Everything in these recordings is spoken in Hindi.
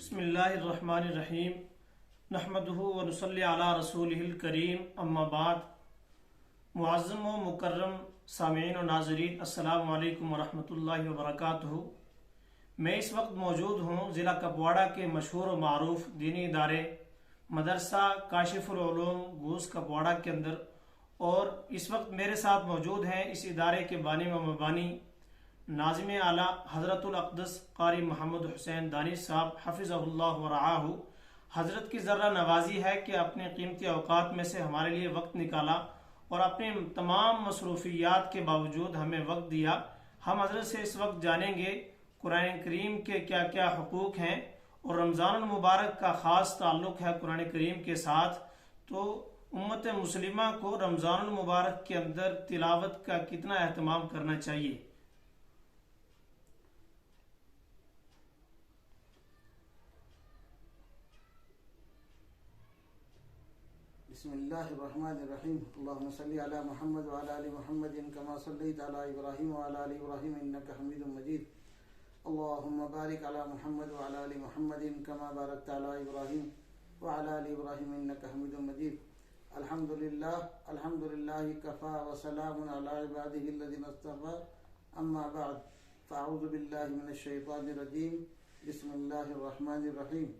बिस्मिल्लाहिर्रहमानिर्रहीम नहमदुहु व नुसल्ली अला रसूलिहिल करीम अम्मा बाद। मुअज़्ज़म व मुकर्रम सामीन व नाज़रीन, अस्सलामु अलैकुम व रहमतुल्लाहि व बरकातुहू। मैं इस वक्त मौजूद हूँ ज़िला कपवाड़ा के मशहूर व मारूफ दीनी इदारे मदरसा काशिफुल उलूम गूस कपवाड़ा के अंदर, और इस वक्त मेरे साथ मौजूद हैं इस इदारे के बानी व मबानी नाज़िम आला हज़रतुल अक़दस क़ारी मोहम्मद हुसैन दानिश साहब हफ़िज़हुल्लाह व रआहू। हज़रत की ज़र्रा नवाजी है कि अपने कीमती अवकात में से हमारे लिए वक्त निकाला और अपने तमाम मसरूफ़ियात के बावजूद हमें वक्त दिया। हम हज़रत से इस वक्त जानेंगे कुरान करीम के क्या क्या हुकूक हैं और रमज़ान मुबारक का ख़ास ताल्लुक़ है कुरान करीम के साथ। तो उम्मत मुस्लिमा को रमज़ान मुबारक के अंदर तिलावत का कितना एहतमाम करना चाहिए। बिस्मिल्लाहिर्रहमानिर्रहीम। अल्लाहुम्मा सल्लि अला मुहम्मद व अला आलि मुहम्मदिन कमा सल्लैता अला इब्राहीम व अला आलि इब्राहीम इन्नका हमीदुम मजीद। अल्लाहुम्मा बारिक अला मुहम्मद व अला आलि मुहम्मदिन कमा बारकता अला इब्राहीम व अला आलि इब्राहीम इन्नका हमीदुम मजीद। अल्हम्दुलिल्लाहि कफ़ा व सलामुन अला इबादिहिल्लज़ीना इस्तफ़ा, अम्मा बअद, फ़अऊज़ु बिल्लाहि मिनश शैतानिर रजीम। बिस्मिल्लाहिर्रहमानिर्रहीम।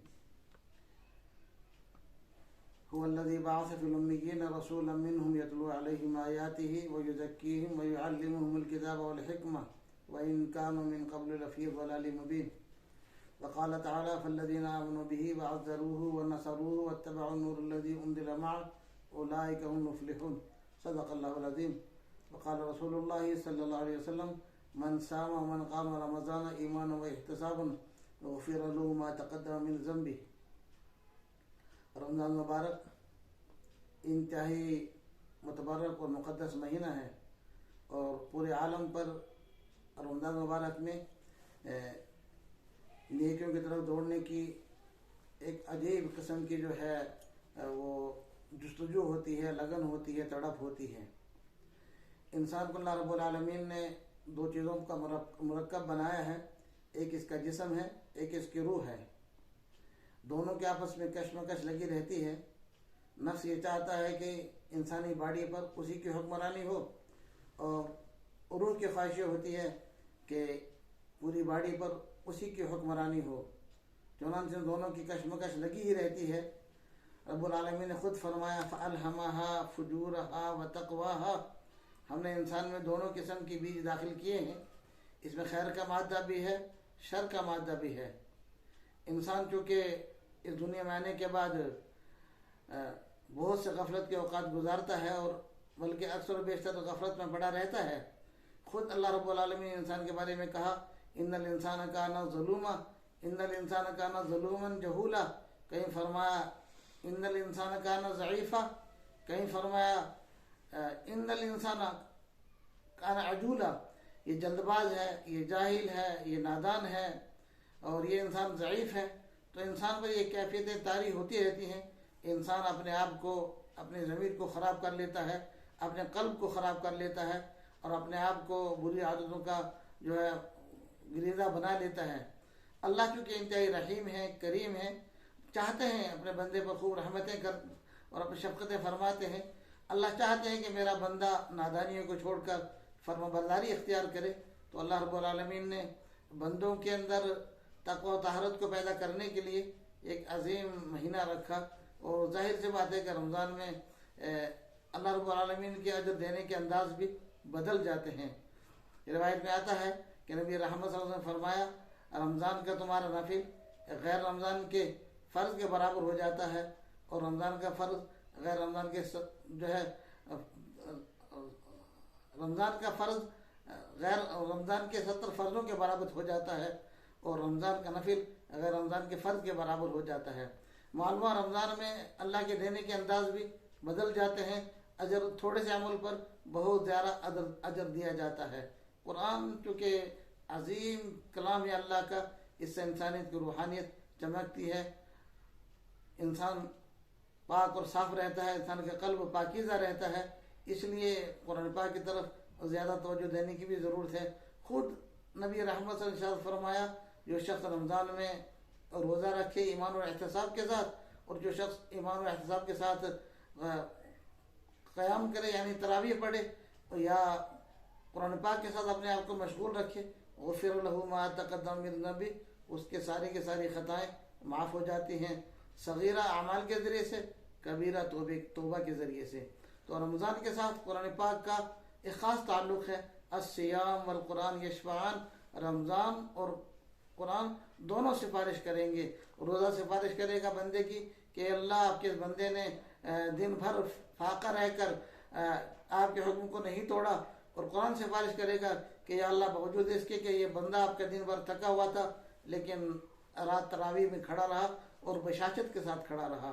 हुवल्लज़ी बअस फ़िल उम्मिय्यीन रसूलन मिनहुम यतलू अलैहिम आयातिही व युज़क्कीहिम व युअल्लिमुहुमुल किताब वल हिकमह व इन कानू मिन क़ब्लु लफ़ी ज़लालिम मुबीन। व क़ाल तआला फ़ल्लज़ीना आमनू बिही व अज़्ज़रूहु व नसरूहु वत्तबअु अन्नूरल्लज़ी उन्ज़िला मअहु उलाइका हुमुल मुफ़्लिहून। सदक़ल्लाहुल अज़ीम। व क़ाल रसूलुल्लाहि सल्लल्लाहु अलैहि वसल्लम मन साम व मन क़ाम रमज़ान ईमानन व इह्तिसाबन गुफ़िर लहु मा तक़द्दम मिन ज़ंबिही। रमज़ान मुबारक इंतहाई मुतबर्रक और मुक़द्दस महीना है और पूरे आलम पर रमज़ान मुबारक में नेकियों की तरफ दौड़ने की एक अजीब किस्म की जो है वो जुस्तजू होती है, लगन होती है, तड़प होती है। इंसान को अल्लाह रब्बुल आलमीन ने दो चीज़ों का मुरक्कब बनाया है, एक इसका जिस्म है, एक इसकी रूह है। दोनों के आपस में कशमकश लगी रहती है। नफ्स ये चाहता है कि इंसानी बॉडी पर उसी की हुक्मरानी हो और रूह की ख्वाहिश होती है कि पूरी बॉडी पर उसी की हुक्मरानी हो। चुनांचे दोनों की कशमकश लगी ही रहती है। रब्बुल आलमीन ने खुद फरमाया फ़अल्हमहा फुजूरहा व तक़वाहा। हमने इंसान में दोनों किस्म के बीज दाखिल किए हैं। इसमें खैर का मादा भी है, शर का मादा भी है। इंसान चूँकि इस दुनिया में आने के बाद बहुत से गफलत के औकात गुजारता है और बल्कि अक्सर बेशतर गफलत में पड़ा रहता है। खुद अल्लाह रब्बुल आलमीन इंसान के बारे में कहा इन्नल इंसान काना ज़लूमा, इन्नल इंसान काना ज़लूमन जहूला। कहीं फरमाया इन्नल इंसान काना ज़ईफ़ा, कहीं फरमाया इन्नल इंसान काना अजूला। ये जल्दबाज है, ये जाहिल है, ये नादान है और ये इंसान ज़ईफ़ है। तो इंसान पर ये कैफियतें तारी होती रहती हैं। इंसान अपने आप को, अपने ज़मीर को ख़राब कर लेता है, अपने क़ल्ब को ख़राब कर लेता है और अपने आप को बुरी आदतों का जो है गिरीज़ा बना लेता है। अल्लाह चूँकि इंतहाई रहीम है, करीम है, चाहते हैं अपने बंदे पर खूब रहमतें कर और अपनी शफ़क़तें फरमाते हैं। अल्लाह चाहते हैं कि मेरा बंदा नादानियों को छोड़कर फर्माबरदारी इख्तियार करे। तो अल्लाह रब्बुल आलमीन ने बंदों के अंदर तक़वा और तहरत को पैदा करने के लिए एक अजीम महीना रखा। और जाहिर सी बात है कि रमज़ान में अल्लाह रब्बुल आलमीन के अजर देने के अंदाज भी बदल जाते हैं। रिवायत में आता है कि नबी रहमत सल्लल्लाहु अलैहि वसल्लम ने फरमाया रमज़ान का तुम्हारा नफिल गैर रमज़ान के फ़र्ज़ के बराबर हो जाता है और रमज़ान का फ़र्ज़ गैर रमज़ान के जो है रमज़ान का फ़र्ज़ गैर रमज़ान के 70 फ़र्ज़ों के बराबर हो जाता है और रमज़ान का नफिल अगर रमज़ान के फ़र्ज़ के बराबर हो जाता है। मालूम रमज़ान में अल्लाह के देने के अंदाज भी बदल जाते हैं। अजर थोड़े से अमल पर बहुत ज़्यादा अजर दिया जाता है। कुरान चूँकि अजीम कलाम है अल्लाह का, इससे इंसानियत की रूहानियत चमकती है। इंसान पाक और साफ़ रहता है, इंसान का क़ल्ब पाकीज़ा रहता है। इसलिए कुरान पाक की तरफ ज़्यादा तवज्जो देने की भी ज़रूरत है। खुद नबी रहमत सल्लल्लाहु अलैहि वसल्लम फरमाया जो शख्स रमज़ान में रोज़ा रखे ईमान और एहतसाब के साथ, और जो शख्स ईमान और एहतसाब के साथ क़याम करे यानी तरावीह पढ़े या कुरान पाक के साथ अपने आप को मशगूल रखे, गुफ़िर लहू मा तक़द्दम मिन ज़ंबी, उसके सारी की सारी ख़ताएँ माफ़ हो जाती हैं, सगीरा अमाल के ज़रिए से, कबीरा तौबा के ज़रिए से। तो रमज़ान के साथ कुरान पाक का एक ख़ास ताल्लुक़ है। अस्सियाम वल कुरान यशफ़ान, रमज़ान और कुरान दोनों सिफारिश करेंगे। रोज़ा सिफारिश करेगा बंदे की कि अल्लाह आपके इस बंदे ने दिन भर फाका रहकर आपके हुक्म को नहीं तोड़ा, और कुरान सिफारिश करेगा कि या अल्लाह बावजूद इसके कि ये बंदा आपका दिन भर थका हुआ था लेकिन रात तरावीह में खड़ा रहा और बशाशत के साथ खड़ा रहा।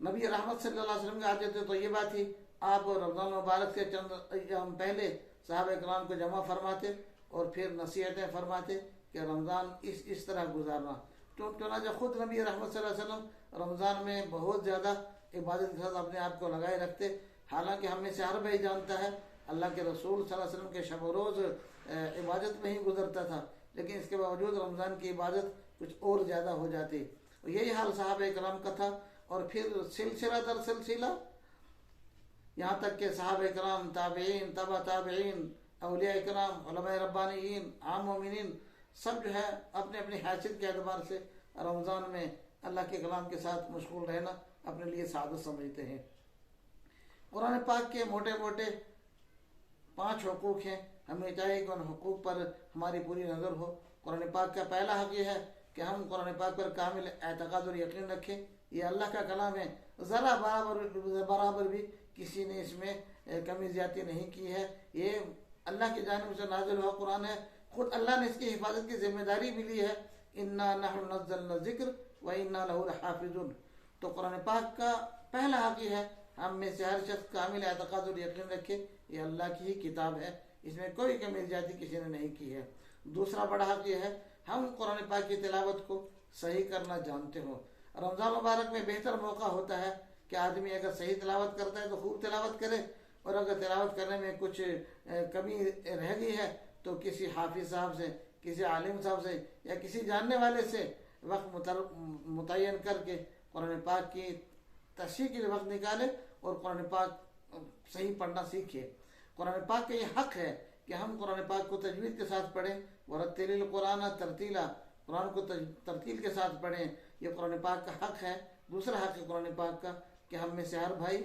नबी रहमत सल्लल्लाहु अलैहि वसल्लम की आदत तो ये बात थी, आप रमज़ान मुबारक से चंद अय्याम पहले सहाबा किराम को जमा फरमाते और फिर नसीहतें फरमाते कि रमज़ान इस तरह गुजारना। तो चुनांचे खुद नबी रहमत सल्लल्लाहु अलैहि वसल्लम रमज़ान में बहुत ज़्यादा इबादत के साथ अपने आप को लगाए रखते। हालांकि हमें से हर भाई जानता है अल्लाह के रसूल सल्लल्लाहु अलैहि वसल्लम के शब रोज़ इबादत में ही गुजरता था, लेकिन इसके बावजूद रमज़ान की इबादत कुछ और ज़्यादा हो जाती। यही हाल सहाबा किराम का था, और फिर सिलसिला दर सिलसिला यहाँ तक के सहाबा किराम, ताबईन, तबा ताबईन, औलिया किराम, उलमाए रब्बानीयीन, आम मोमिनीन सब जो है अपने अपनी हैसियत के एतबार से रमज़ान में अल्लाह के कलाम के साथ मशगूल रहना अपने लिए सादत समझते हैं। कुरान पाक के मोटे मोटे 5 हुकूक हैं, हमें चाहिए कि उन हुकूक पर हमारी पूरी नज़र हो। कुरान पाक का पहला हक़ यह है कि हम कुरान पाक पर कामिल एतक़ाद और यकीन रखें। ये अल्लाह का कलाम है, ज़रा बराबर भी किसी ने इसमें कमी ज़्यादती नहीं की है। ये अल्लाह की जानिब से नाज़िल हुआ कुरान है, खुद अल्लाह ने इसकी हिफाजत की जिम्मेदारी भी ली है। इन्ना नहनु नज़्ज़लना ज़िक्र व इन्ना लहू लहाफ़िज़ून। तो कुरान पाक का पहला हक़ है हम में से हर शख्स कामिल एतक़ाद और यकीन रखे, ये अल्लाह की ही किताब है, इसमें कोई कमी ज़्यादती किसी ने नहीं की है। दूसरा बड़ा हक़ यह है हम कुरान पाक की तिलावत को सही करना जानते हो। रमज़ान मुबारक में बेहतर मौका होता है कि आदमी अगर सही तिलावत करता है तो खूब तिलावत करे, और अगर तिलावत करने में कुछ कमी रह गई है तो किसी हाफिज़ साहब से, किसी आलिम साहब से या किसी जानने वाले से वक्त मुतय्यन करके कुरान पाक की तशरीह के लिए वक्त निकाले और कुरान पाक सही पढ़ना सीखे। कुरान पाक का ये हक़ है कि हम कुरान पाक को तजवीद के साथ पढ़ें, वरत्तिलिल कुरान तरतीला, कुरान को तरतील के साथ पढ़ें, ये कुरान पाक का हक़ है। दूसरा हक़ है कुरान पाक का कि हम में से हर भाई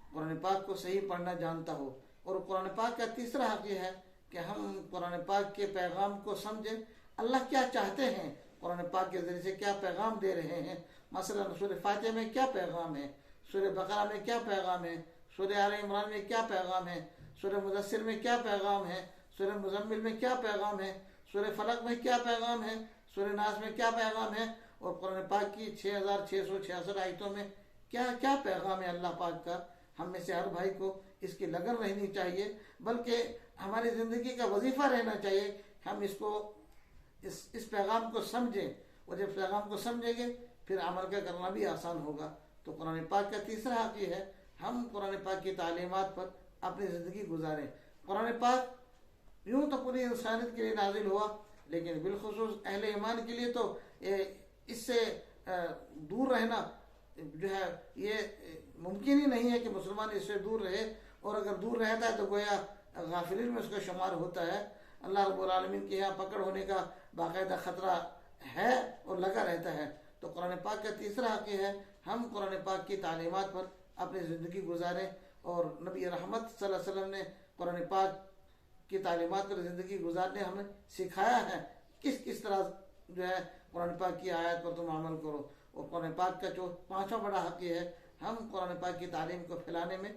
कुरान पाक को सही पढ़ना जानता हो। और कुरान पाक का तीसरा हक़ ये है कि हम कुरान पाक के पैगाम को समझें, अल्लाह क्या चाहते हैं, कुरान पाक के ज़रिए से क्या पैगाम दे रहे हैं। मसलन सूरह फातिहा में क्या पैगाम है, सूरह बकरा में क्या पैगाम है, सूरह आल इमरान में क्या पैगाम है, सूरह मुदस्सिर में क्या पैगाम है, सूरह मुज़म्मिल में क्या पैगाम है, सूरह फलक में क्या पैगाम है, सूरह नास में क्या पैगाम है, और कुरान पाक की 6666 आयतों में क्या क्या पैगाम है अल्लाह पाक का। हम में से हर भाई को इसकी लगन रहनी चाहिए, बल्कि हमारी ज़िंदगी का वजीफ़ा रहना चाहिए हम इसको इस पैगाम को समझें, और जब पैगाम को समझेंगे फिर अमल का करना भी आसान होगा। तो कुरान पाक का तीसरा हक़ ये है हम कुरान पाक की तालीमात पर अपनी ज़िंदगी गुजारें। कुरान पाक यूँ तो पूरी इंसानियत के लिए नाजिल हुआ, लेकिन बिलखुसूस अहले ईमान के लिए तो इससे दूर रहना जो है ये मुमकिन ही नहीं है कि मुसलमान इससे दूर रहे, और अगर दूर रहता है तो गोया गाफिलीन में उसका शुमार होता है। अल्लाह रब्बुल आलमीन के यहाँ पकड़ होने का बाकायदा ख़तरा है और लगा रहता है। तो कुरान पाक का तीसरा हक़ है हम कुरान पाक की तालीमात पर अपनी ज़िंदगी गुजारें, और नबी रहमत सल्लल्लाहु अलैहि वसल्लम ने कुरान पाक की तालीमात पर ज़िंदगी गुजारने हमें सिखाया है किस किस तरह जो है कुरान पाक की आयत पर तुम अमल करो। और कुरान पाक का जो 5वां बड़ा हक़ है हम कुरान पाक की तालीम को फैलाने में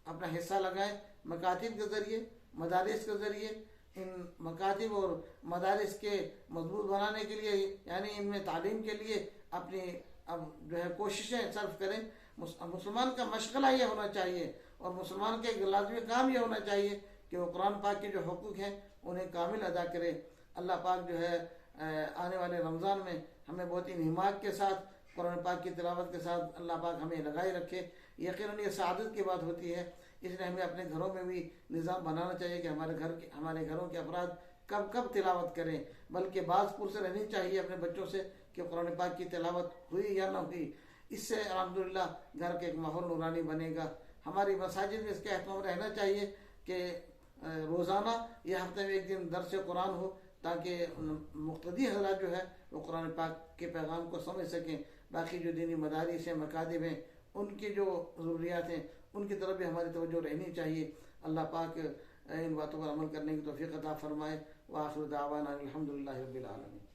अपना हिस्सा लगाएं, मकातिब के ज़रिए, मदारिस के ज़रिए। इन मकातिब और मदारिस के मजबूत बनाने के लिए यानी इनमें तालीम के लिए अपनी अब जो है कोशिशें सर्फ करें। मुसलमान का मशगला ये होना चाहिए और मुसलमान के लाजमी काम ये होना चाहिए कि वो कुरान पाक के जो हुकूक हैं उन्हें कामिल अदा करे। अल्लाह पाक जो है आने वाले रमज़ान में हमें बहुत ही हिम्मत के साथ कुरान पाक की तिलावत के साथ अल्लाह पाक हमें लगाए रखे। यकीनन ये सआदत की बात होती है, इसलिए हमें अपने घरों में भी निज़ाम बनाना चाहिए कि हमारे घरों के अफराद कब कब तिलावत करें, बल्कि बाज़ पुरसे रहनी चाहिए अपने बच्चों से कि कुरान पाक की तिलावत हुई या ना हुई। इससे अल्हम्दुलिल्लाह घर के एक माहौल नूरानी बनेगा। हमारी मसाजिद में इसका अहतमाम रहना चाहिए कि रोज़ाना या हफ्ते में एक दिन दर्स कुरान हो, ताकि मुक़्तदी हज़रात जो है वो कुरान पाक के पैगाम को समझ सकें। बाकी जो दीनी मदारिस हैं, मकादिब हैं, उनकी जो ज़रूरियात हैं उनकी तरफ भी हमारी तवज्जो रहनी चाहिए। अल्लाह पाक इन बातों पर अमल करने की तौफीक अता फरमाए। व आखिर दावाना अल्हम्दुलिल्लाहि रब्बिल आलमीन।